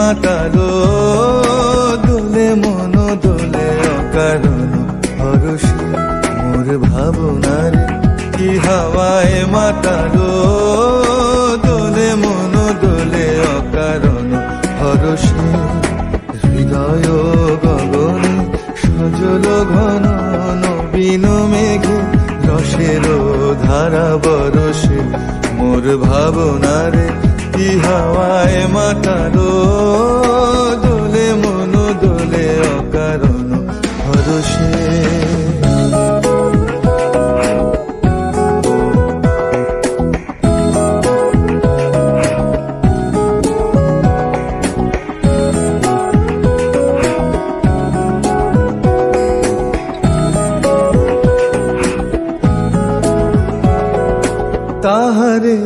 মাতালো দোলে মন দোলে অকারণ হরষে মোর ভাবনার কি হাওয়ায় মাতালো দোলে মন দোলে অকারণ হরষে হৃদয় গগনে সজল ঘন নবীন মেঘে রসের ধারা বরসে মোর ভাবনারে কি হাওয়ায় মাতালো দোলে মন দোলে অকারণ হরষে। তাহারে